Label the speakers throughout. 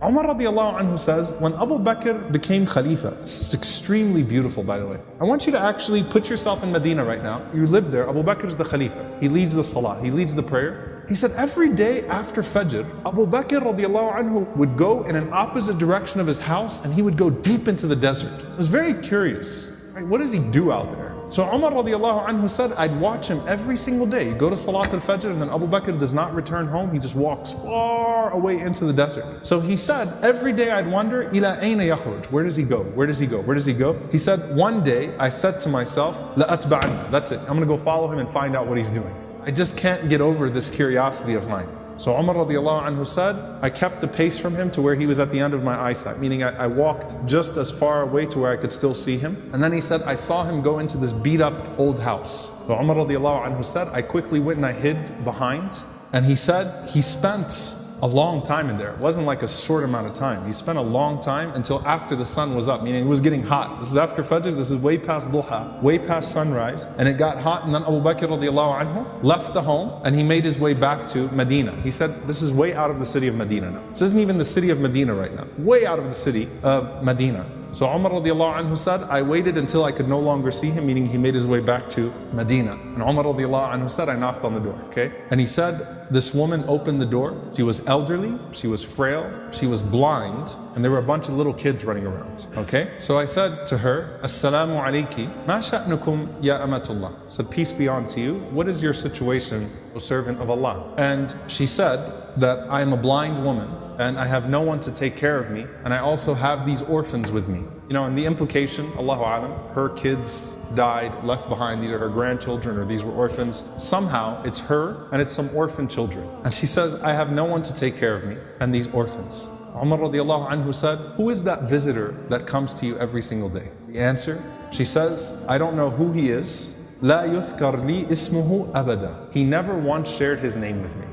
Speaker 1: Umar radiallahu anhu says, when Abu Bakr became Khalifa, this is extremely beautiful by the way. I want you to actually put yourself in Medina right now. You live there, Abu Bakr is the Khalifa. He leads the Salah, he leads the prayer. He said every day after Fajr, Abu Bakr radiallahu anhu would go in an opposite direction of his house and he would go deep into the desert. I was very curious, right? What does he do out there? So Umar radiallahu anhu said, I'd watch him every single day. Go to Salat al-Fajr and then Abu Bakr does not return home. He just walks far away into the desert. So he said, every day I'd wonder, ila ayna yakhruj? Where does he go? Where does he go? Where does he go? He said, one day I said to myself, la atba'anna. That's it. I'm going to go follow him and find out what he's doing. I just can't get over this curiosity of mine. So Umar radiallahu anhu said, I kept the pace from him to where he was at the end of my eyesight, meaning I walked just as far away to where I could still see him. And then he said, I saw him go into this beat up old house. So Umar radiallahu anhu said, I quickly went and I hid behind. And he said, he spent a long time in there. It wasn't like a short amount of time. He spent a long time until after the sun was up, meaning it was getting hot. This is after Fajr, this is way past Duha, way past sunrise, and it got hot, and then Abu Bakr radiallahu anhu left the home and he made his way back to Medina. He said, this is way out of the city of Medina now. This isn't even the city of Medina right now. Way out of the city of Medina. So Umar radiallahu anhu said, I waited until I could no longer see him, meaning he made his way back to Medina. And Umar radiallahu anhu said, I knocked on the door, okay? And he said, this woman opened the door. She was elderly, she was frail, she was blind, and there were a bunch of little kids running around, okay? So I said to her, Assalamu alayki, ma sha'nukum ya amatullah. I said, peace be unto you. What is your situation, O servant of Allah? And she said that I am a blind woman, and I have no one to take care of me, and I also have these orphans with me. You know, and the implication, Allahu Alam, her kids died, left behind, these are her grandchildren, or these were orphans. Somehow, it's her, and it's some orphan children. And she says, I have no one to take care of me, and these orphans. Umar radiallahu anhu said, who is that visitor that comes to you every single day? The answer, she says, I don't know who he is. La yuthkar li ismuhu abada. He never once shared his name with me.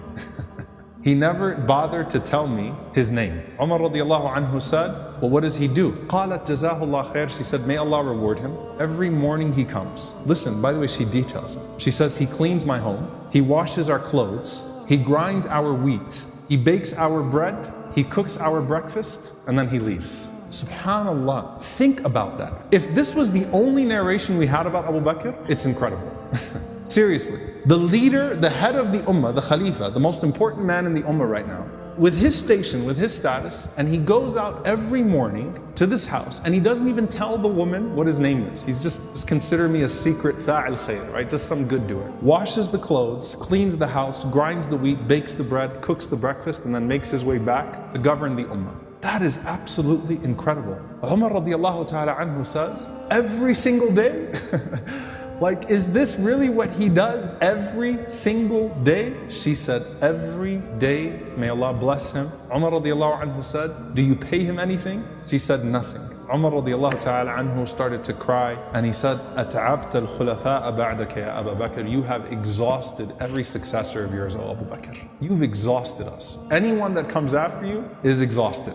Speaker 1: He never bothered to tell me his name. Umar radiallahu anhu said, well, what does he do? قالت جزاه الله خير. She said, may Allah reward him. Every morning he comes. Listen, by the way, she details it. She says, he cleans my home. He washes our clothes. He grinds our wheat. He bakes our bread. He cooks our breakfast. And then he leaves. Subhanallah. Think about that. If this was the only narration we had about Abu Bakr, it's incredible. Seriously, the leader, the head of the ummah, the Khalifa, the most important man in the ummah right now, with his station, with his status, and he goes out every morning to this house, and he doesn't even tell the woman what his name is. He's just consider me a secret fa'il khair, right? Just some good doer. Washes the clothes, cleans the house, grinds the wheat, bakes the bread, cooks the breakfast, and then makes his way back to govern the ummah. That is absolutely incredible. Umar radiallahu ta'ala anhu says, every single day, like, is this really what he does every single day? She said, every day, may Allah bless him. Umar radiallahu anhu said, do you pay him anything? She said, nothing. Umar radiallahu ta'ala anhu started to cry, and he said, أَتَعَبْتَ الْخُلَفَاءَ بَعْدَكَ يَا أَبَا بَكْرِ. You have exhausted every successor of yours, O Abu Bakr. You've exhausted us. Anyone that comes after you is exhausted.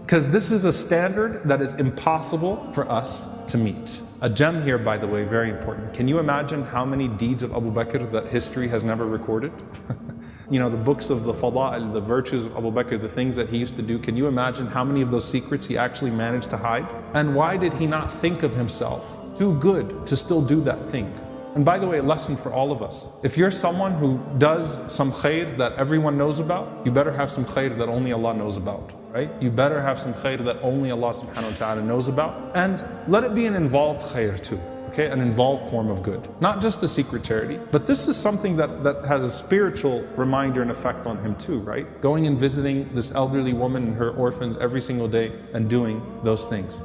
Speaker 1: Because this is a standard that is impossible for us to meet. A gem here, by the way, very important. Can you imagine how many deeds of Abu Bakr that history has never recorded? You know, the books of the fada'il, the virtues of Abu Bakr, the things that he used to do. Can you imagine how many of those secrets he actually managed to hide? And why did he not think of himself too good to still do that thing? And by the way, a lesson for all of us. If you're someone who does some khair that everyone knows about, you better have some khair that only Allah knows about. Right? You better have some khair that only Allah subhanahu wa ta'ala knows about. And let it be an involved khair too. Okay? An involved form of good. Not just a secret charity, but this is something that has a spiritual reminder and effect on him too, right? Going and visiting this elderly woman and her orphans every single day and doing those things.